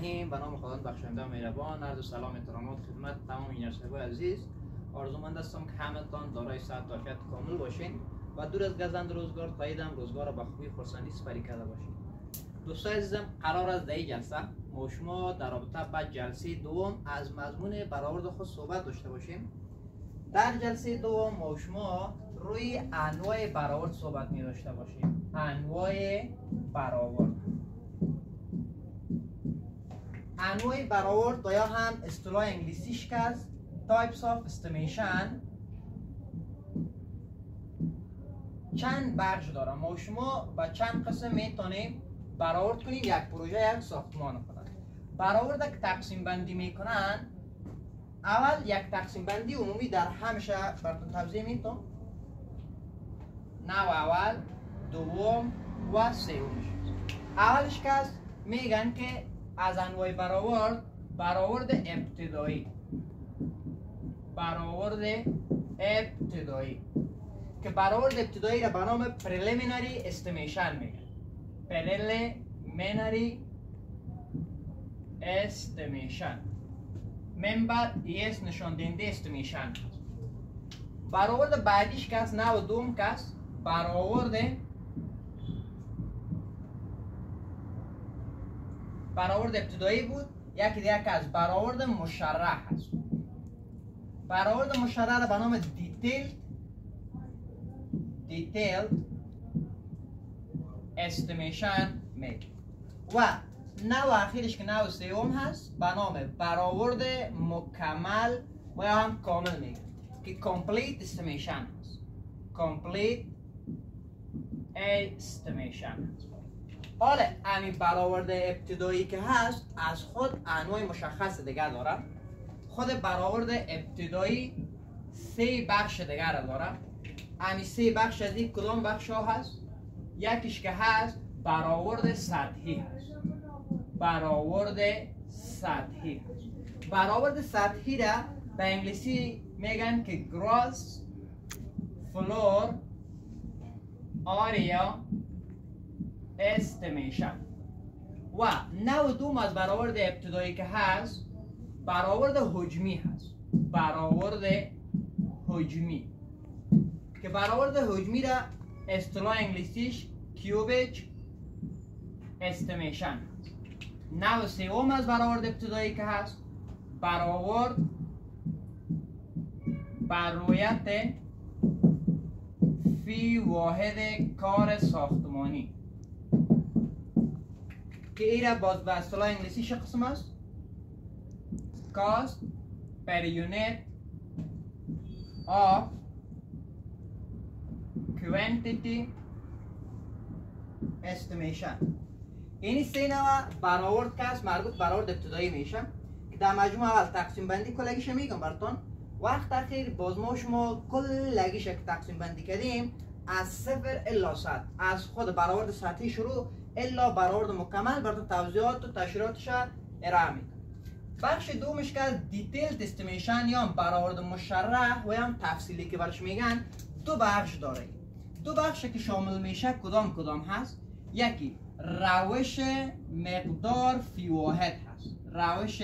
الرحیم. به نام خداوند بخشنده و مهربان. عرض سلام احترامات خدمت تمام اینرس‌های عزیز. آرزومند هستم که همتان دارای صحت و عافیت کامل باشین و دور از گزند روزگار تاییدم روزگار با خوبی خرسندی سپری کرده باشین. دوستان عزیزم، قرار است در این جلسه ما شما در رابطه با جلسه دوم از مضمون برآورد خود صحبت داشته باشیم. در جلسه دوم ما شما روی انواع برآورد صحبت می داشته باشیم. انواع برآورد. انواع برآورد یا هم اصطلاح انگلیسیش که است types of estimation چند بخش داره. ما شما با چند قسم میتونیم برآورد کنیم یک پروژه یک ساختمان کنند. برآورد که تقسیم بندی میکنن، اول یک تقسیم بندی عمومی در همیشه براتون توضیح میتونم. نوع اول، دوم و سومش. اولش که است میگن که از انواع برآورد ابتدایی. برآورد ابتدایی که برآورد ابتدایی را به نام preliminary estimation میگن. preliminary estimation منبع ایس نشان دهنده estimation. برآورد بعدیش که است نوع دوم که است برآورد ابتدایی بود. یکی دیگه که از برآورد مشرح است. برآورد مشرح را به نام detailed estimation میگه. و نوع اخیرش که نوع سوم هست به نام برآورد مکمل و یا هم کامل میگه که complete estimation هست. complete estimation هست. حالا همین برآورد ابتدایی که هست از خود انواع مشخص دیگه داره. خود برآورد ابتدایی 3 بخش دیگه را داره. همین 3 بخش از این کدام بخش ها هست؟ یکیش که هست برآورد سطحی هست. برآورد سطحی هست. برآورد سطحی را به انگلیسی میگن که gross floor area estimation. و نوع دوم از برآورد ابتدایی که هست برآورد حجمی هست. برآورد حجمی که برآورد حجمی را اصطلاح انگلیسیش cubic estimation هست. نوع سوم از برآورد ابتدایی که هست برآورد بر رویت فی واحد کار ساختمانی که این را باز به اصطلاح انگلیسی چه قسم است؟ cost per unit of quantity estimation. این 3 نوع برآورد که است مربوط برآورد ابتدایی میشه که در مجموع اول تقسیم بندی کلگیش میگم براتون. وقت اخیر باز ما شما کلگیش که تقسیم بندی کردیم از 0 الی 100 از خود برآورد سطحی شروع الا برآورد مکمل براتون توضیحات و تشریحاتش ارائه میدم. بخش دومش که دیتیلد استیمیشن یا برآورد مشرح و یا تفصیلی که برش میگن 2 بخش داره. 2 بخش که شامل میشه کدام هست؟ یکی روش مقدار فی واحد هست. روش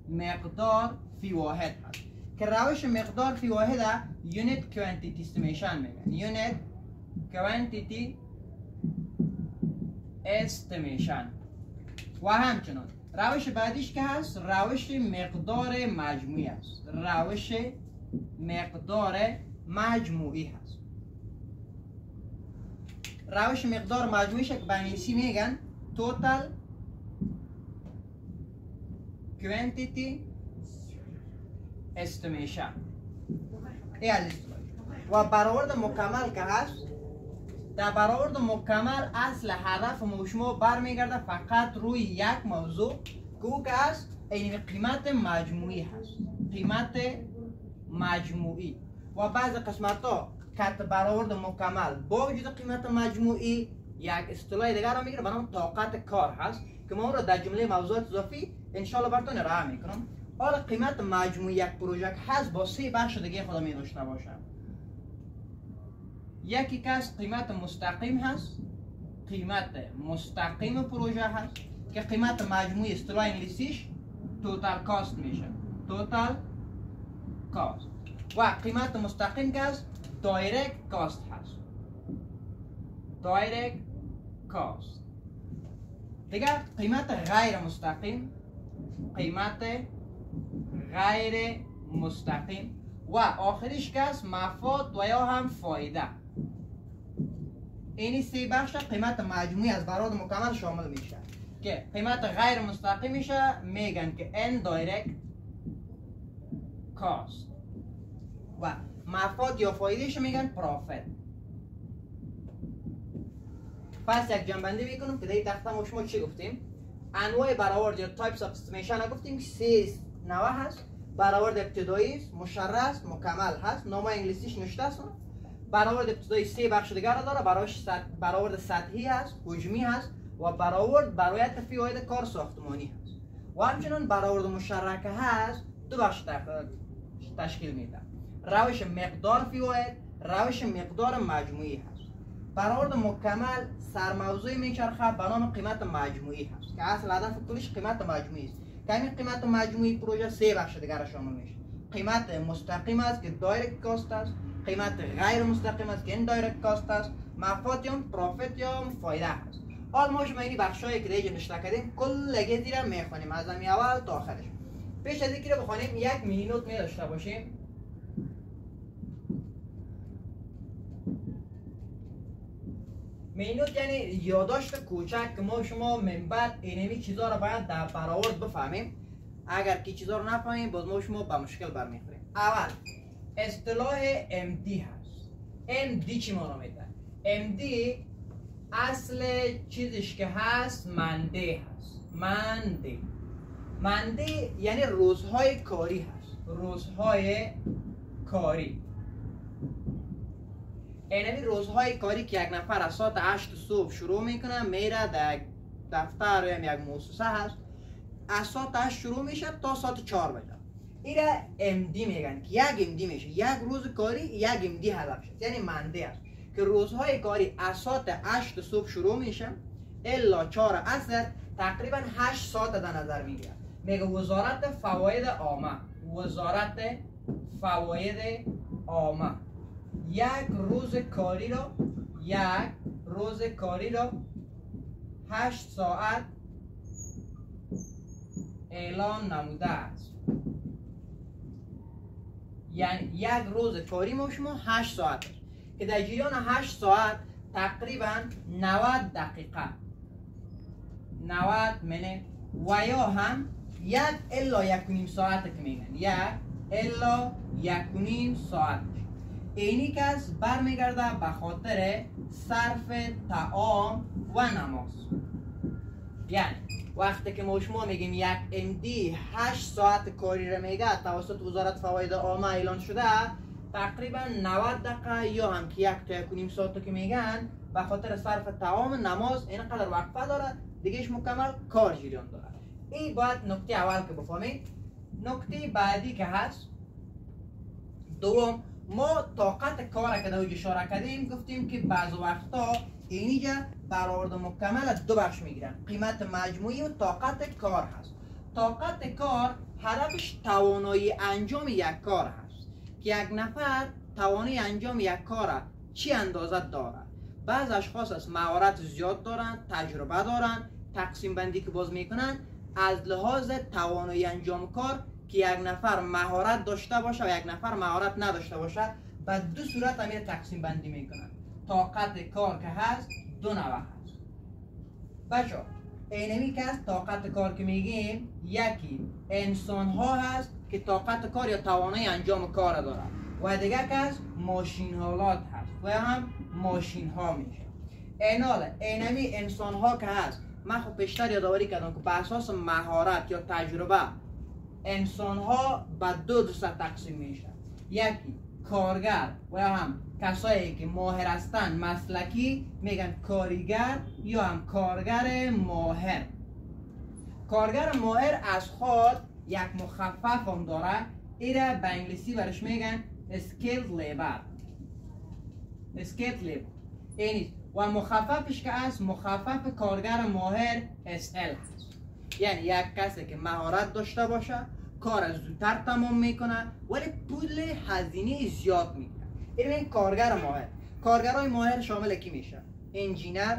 مقدار فی واحد هست که روش مقدار فی واحد unit quantity estimation میگن. unit quantity estimation. و همچنان روش بعدیش که هست روش مقدار مجموعی است. روش مقدار مجموعی هست. روش مقدار مجموعی که به انگلیسی میگن total quantity estimation. و برآورد مکمل که هست در برآورد مکمل اصل هدف ما شما برمیگرده فقط روی یک موضوع که او که هست این قیمت مجموعی هست. قیمت مجموعی و بعض قسمت ها که برآورد مکمل با وجود قیمت مجموعی یک اصطلاح دیگر را میگیره به نام طاقت کار هست که ما اون را در جمله موضوعات اضافی انشالله براتون ارائه میکنم. حالا قیمت مجموعی یک پروژه هست با 3 بخش دیگه خود می داشته باشه. یکی که از قیمت مستقیم هست. قیمت مستقیم پروژه هست که قیمت مجموعی اصطلاح انگلیسیش توتال کاست میشه. توتال کاست. و قیمت مستقیم که از دایرکت کاست هست. دایرکت کاست. دیگر قیمت غیر مستقیم، قیمت غیر مستقیم و آخریش که از مفاد و یا هم فایده. اینی سه بخش قیمت مجموعی از برآورد مکمل شامل میشه که قیمت غیر مستقیم میشه میگن که indirect cost و مفاد یا فایدهش میگن profit. پس یک جنبندی میکنم که در تخته ما شما چی گفتیم؟ انواع برآورد یا types of estimation گفتیم که سه نوع هست. برآورد ابتدایی است، مشرح است، مکمل هست. نام انگلیسیش نوشته است. برآورد ابتدایی سه بخش دیگر را داره. برآورد سطحی هست، حجمی هست و برآورد برای فواید کار ساختمانی هست. و همچنین برآورد مشرح که هست دو بخش تشکیل میده. روش مقدار فواید، روش مقدار مجموعی هست. برآورد مکمل سرموضوع میچرخه به نام قیمت مجموعی هست که اصل هدف کلش قیمت مجموعی است. که همین قیمت مجموعی پروژه سه بخش دیگر شامل میشه. قیمت مستقیم است که دایرکت کاست است، قیمت غیر مستقیم است که ایندایرکت کاست است، مفاد یا پروفیت یا فایده است. حال ما شما این بخشایی که دیگه نشته کردیم کلگی زیر میخونیم از همین اول تا آخرش. پیش از اینکه بخونیم یک مینی نوت می داشته باشیم. مینی نوت یعنی یادداشت کوچک که ما شما من بعد اینمی چیزا رو باید در برآورد بفهمیم. اگر کی چیزا رو نفهمیم باز ما شما به مشکل برمیخوریم. اول اصطلاح MD هست. MD چی معنا میده؟ MD اصل چیزش که هست منده هست. منده یعنی روزهای کاری هست. روزهای کاری. اینمی روزهای کاری که یک نفر از ساعت 8 صبح شروع میکنه میره در دفتر یا یک مؤسسه هست. از ساعت 8 شروع میشه تا ساعت 4 بجه. ایره MD میگن که یک MD میشه. یک روز کاری یک MD هدف شد. یعنی منده است که روزهای کاری از ساعت 8 صبح شروع میشه الا 4 عصر تقریبا 8 ساعت در نظر میگیره. میگه وزارت فواید عامه. وزارت فواید عامه یک روز کاری را 8 ساعت اعلان نموده است. یعنی یک روز کاری ما شما 8 ساعت است که در جریان 8 ساعت تقریبا 90 دقیقه 90 منت و یا هم 1 الا 1.5 ساعت که میگن 1 الا 1.5 ساعت. اینی که از برمیگرده به خاطر صرف طعام و نماز. یعنی وقتی که ما شما میگیم یک MD 8 ساعت کاری را میگه توسط وزارت فواید عامه اعلان شده تقریبا 90 دقیقه یا هم که 1 تا 1.5 ساعت که میگن به خاطر صرف طعام نماز اینقدر وقفه داره دیگهش مکمل کار جریان داره. این باید نکته اول که بفهمید. نکته بعدی که هست دوم ما طاقت کار که در اوج اشاره کردیم گفتیم که بعض وقتا اینجا برآورد مکمل دو بخش میگیرن. قیمت مجموعی و طاقت کار هست. طاقت کار هدفش توانایی انجام یک کار هست که یک نفر توانایی انجام یک کار چی اندازه داره. بعض اشخاص از مهارت زیاد دارن، تجربه دارن، تقسیم بندی که باز میکنن از لحاظ توانایی انجام کار که یک نفر مهارت داشته باشه و یک نفر مهارت نداشته باشه به دو صورت امیر تقسیم بندی میکنن. طاقت کار که هست دو نوع هست. بچه اینمی که هست طاقت کار که میگیم یکی انسان ها هست که طاقت کار یا توانایی انجام کار داره و دیگه که هست ماشین هالات هست و هم ماشین ها میشه. اینمی انسان ها که هست من خب پیشتر یادآوری کردم که به اساس مهارت یا تجربه انسان ها به دو دسته تقسیم میشه. یکی کارگر و هم کسایی که ماهر هستن مسلکی میگن کارگر یا هم کارگر ماهر. کارگر ماهر از خود یک مخفف هم داره. ایره به انگلیسی برش میگن skilled labor. skilled labor یعنی و مخففش که است مخفف کارگر ماهر SL هست. یعنی یک کسی که مهارت داشته باشه کار زودتر تمام میکنه ولی پول هزینه زیاد میکنه. این کارگر ماهر. کارگرای ماهر شامل کی میشه؟ انجینر،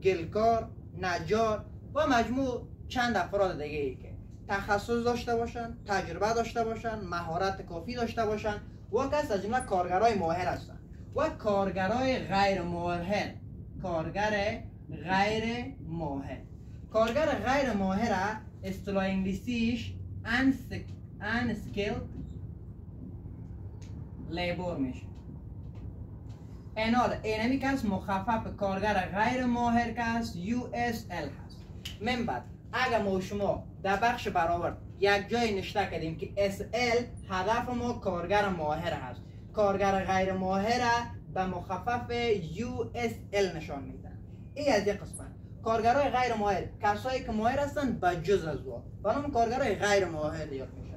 گلکار، نجار و مجموع چند افراد دیگه ای که تخصص داشته باشن، تجربه داشته باشن، مهارت کافی داشته باشن و کس از جمله کارگرای ماهر هستن. و کارگرای غیر ماهر، کارگر غیر ماهر. کارگر غیر ماهر اصطلاح انگلیسیش unskilled labor میشه. اینمی که از مخفف کارگر غیر ماهر که از USL هست. من بعد اگر ما شما در بخش برآورد یک جای نشته کردیم که SL هدف ما کارگر ماهر هست، کارگر غیر ماهر به مخفف USL نشان میدن. این از یک قسمت. کارگرای غیر ماهر کسایی که ماهر هستن به جز از او برام کارگرای غیر ماهر یاد میشن.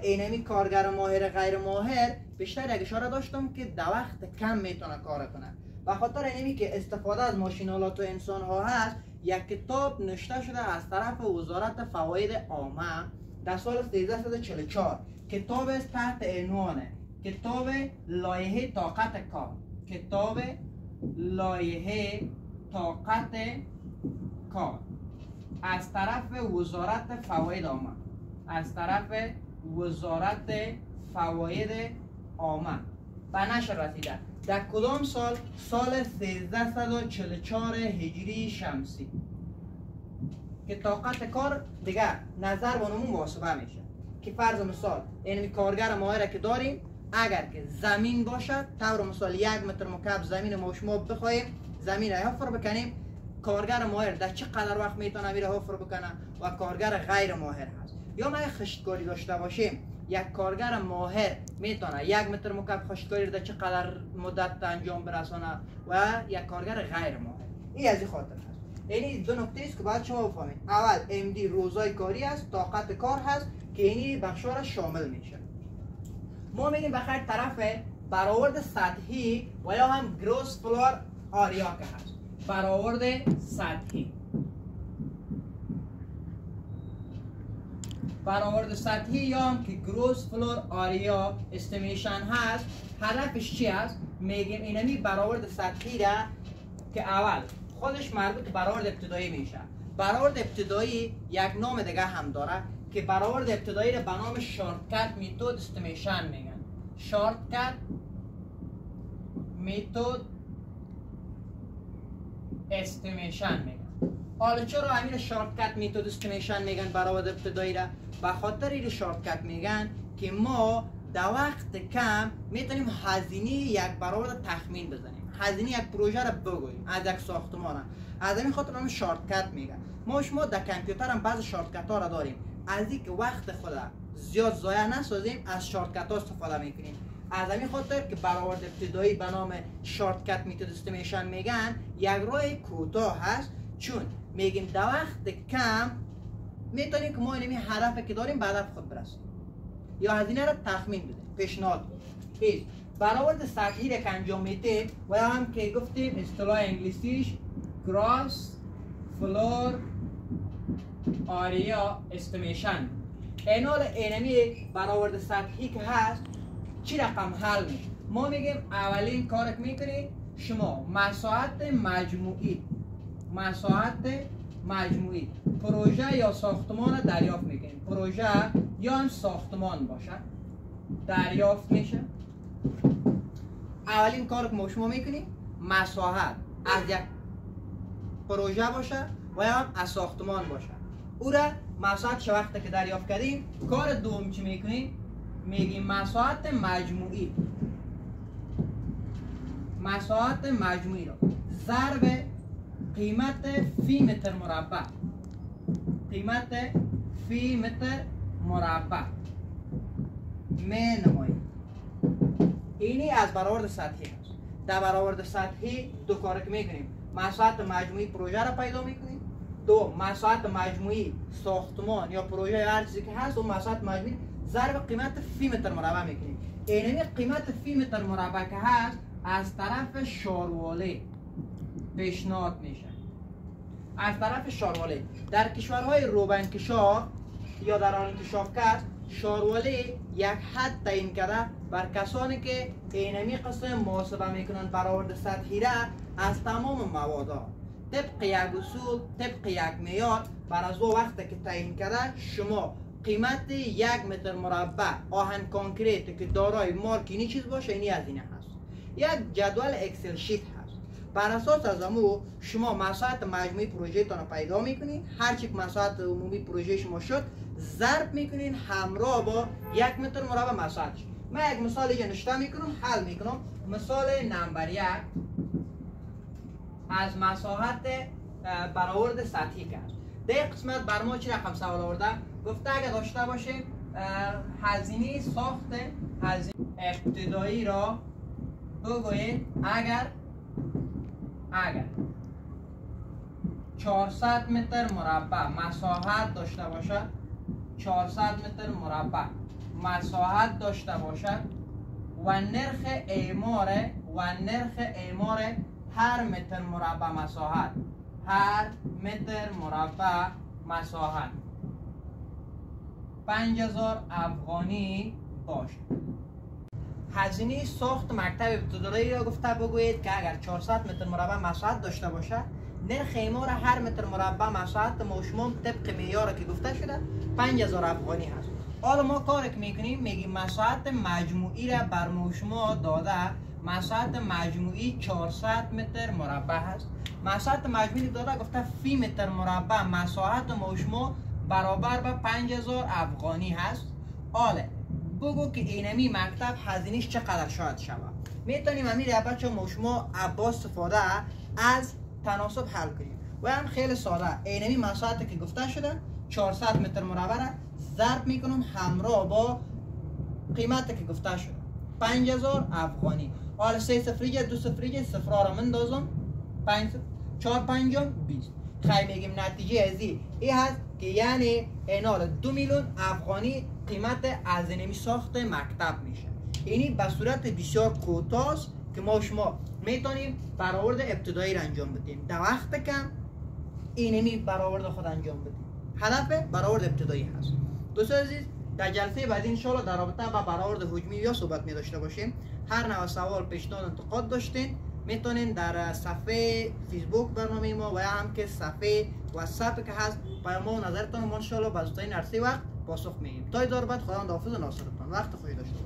اینمی کارگر ماهر غیر ماهر بیشتر یک اشاره داشتم که در وقت کم میتونه کار کنه. به خاطر اینمی که استفاده از ماشینالات و انسان ها هست، یک کتاب نوشته شده از طرف وزارت فواید عامه در سال 1344. کتاب است تحت عنوان کتاب لایحه طاقت کار. کتاب لایحه طاقت کار از طرف وزارت فواید عامه. از طرف وزارت فواید عامه به نشر رسیده. در کدام سال؟ سال 1344 هجری شمسی. که طاقت کار دیگه نظر و نمون محاسبه میشه. که فرض مثال این کارگر ماهر که داریم اگر که زمین باشد، طور مثال 1 متر مکعب زمین ما شما بخوایم زمین را حفر بکنیم، کارگر ماهر در چقدر وقت میتونه میره حفر بکنه و کارگر غیر ماهر هست. یا ما خشتکاری داشته باشیم، یک کارگر ماهر میتونه 1 متر مکعب خشتکاری در چقدر مدت انجام برسانه و یک کارگر غیر ماهر. این از این خاطر هست. یعنی دو نکته است که باید شما بفهمید. اول MD روزای کاری است، طاقت کار هست که اینی بخشا را شامل میشه. ما میگیم بخیر طرف برآورد سطحی و یا هم گروس فلور آریا که هست. برآورد سطحی. برآورد سطحی یا هم که گروس فلور آریا استیمیشن هست، هدفش چی است؟ میگیم اینمی برآورد سطحی را که اول خودش مربوط برآورد ابتدایی میشه. برآورد ابتدایی یک نام دیگه هم داره که برآورد ابتدایی را به نام شارتکت میتود استیمیشن میگن. شارتکت میتود استیمیشن میگن. حالا چرا همین شارتکت میتود استیمیشن میگن برآورد ابتدایی را؟ به خاطر این شارتکت میگن که ما در وقت کم میتونیم هزینه یک برآورد تخمین بزنیم، هزینه یک پروژه را بگوییم از یک ساختمان. از همین خاطر هم شارتکت میگن. ما شما در کامپیوتر هم بعض شارتکت ها را داریم. از اینکه وقت خود زیاد ضایع نسازیم از شارتکت ها استفاده میکنیم. از همین خاطر که برآورد ابتدایی به نام شارتکت میتود استیمیشن میگن یک راه کوتاه هست، چون میگیم در وقت کم میتونیم که ما اینمی هدفی که داریم به هدف خود برسیم یا هزینه را تخمین بدیم. پیشنهاد هیچ برآورد سطحی را که انجام میده و یا هم که گفتیم اصطلاح انگلیسیش گراس فلور آریا استیمیشن. اینمی برآورد سطحی که هست چی رقم حل میشه؟ ما میگیم اولین کار که میکنید شما مساحت مجموعی پروژه یا ساختمان دریافت میکنید. پروژه یا هم ساختمان باشه دریافت میشه. اولین کار که ما شما میکنید مساحت از یک پروژه باشه و یا هم از ساختمان باشه. او را مساحت چه وقت که دریافت کردیم، کار دوم چی میکنیم؟ میگیم مساحت مجموعی را ضرب قیمت فی متر مربع می نماییم. اینی از برآورد سطحی هست. در برآورد سطحی دو کار که میکنیم، مساحت مجموعی پروژه را پیدا میکنیم، دو مساحت مجموعی ساختمان یا پروژه هر چیزی که هست، اون مساحت مجموعی ضرب قیمت فی متر مربع میکنیم. اینمی قیمت فی متر مربع که هست از طرف شارواله پیشنهاد میشه. از طرف شاروالی در کشورهای روبنکشاف یا در آن انکشاف کرد، شاروالی یک حد تعیین کرده بر کسانی که اینمی قسم محاسبه میکنند برآورد سطحی را از تمام مواد طبق یک اصول، طبق یک معیار، بر از وقت که تعیین کرده شما قیمت 1 متر مربع آهن کانکریت که دارای مارک اینی چیز باشه اینی از این هست. یک جدول اکسل شیت هست. بر اساس از امو شما مساحت مجموعی پروژه تان پیدا میکنین. هر چی که مساحت عمومی پروژه شما شد ضرب میکنین همراه با 1 متر مربع مساحتش. من یک مثال اینجا نشته میکنم، حل میکنم. مثال نمبر 1 از مساحت برآورد سطحی که هست. در قسمت بر ما چی رقم سوال آورده؟ گفته اگر داشته باشیم هزینه ساخت هزینه ابتدایی را بگویید اگر 400 متر مربع مساحت داشته باشد، 400 متر مربع مساحت داشته باشد و نرخ اعمار هر متر مربع مساحت 5000 افغانی باشد. هزینه ساخت مکتب ابتدایی را گفته بگویید که اگر 400 متر مربع مساحت داشته باشد، نرخ اعمار هر متر مربع مساحت مشمول طبق معیار که گفته شده 5000 افغانی هست. حالا ما کاری که میکنیم میگیم مساحت مجموعی را بر شما داده، مساحت مجموعی 400 متر مربع هست. مساحت مجموعی داده گفته فی متر مربع مساحت مشمول برابر به 5000 افغانی هست. حالا بگو که اینمی مکتب هزینه‌اش چقدر شاید شود. میتونیم امیر بچه شما با استفاده از تناسب حل کنیم و هم خیلی ساده. اینمی مساحت که گفته شده 400 متر مربع را ضرب میکنم همراه با قیمت که گفته شده 5000 افغانی. حالا 3 صفریجه 2 صفریجه صفرها را مندازم 4 5 20. خیلی میگیم نتیجه از این هست که یعنی اینال 2 میلیون افغانی قیمت از اینمی ساخت مکتب میشه. اینی به صورت بسیار کوتاه که ما شما میتونیم برآورد ابتدایی را انجام بدیم. در وقت کم اینمی برآورد خود انجام بدیم. هدف برآورد ابتدایی هست. دوستان عزیز، در جلسه بعدی ان شاء الله در رابطه با برآورد حجمی یا صحبت می داشته باشیم. هر نوع سوال، پیشنهاد، انتقاد داشتین میتونین در صفحه فیسبوک برنامه ما و یا هم که صفحه واتساپ که هست پیام و نظرتان ما ان شاء الله به زودترین عرصه وقت پاسخ میدیم. تا دیدار بعد خداوند حافظ و ناصرتان. وقت خوشی داشته باشید.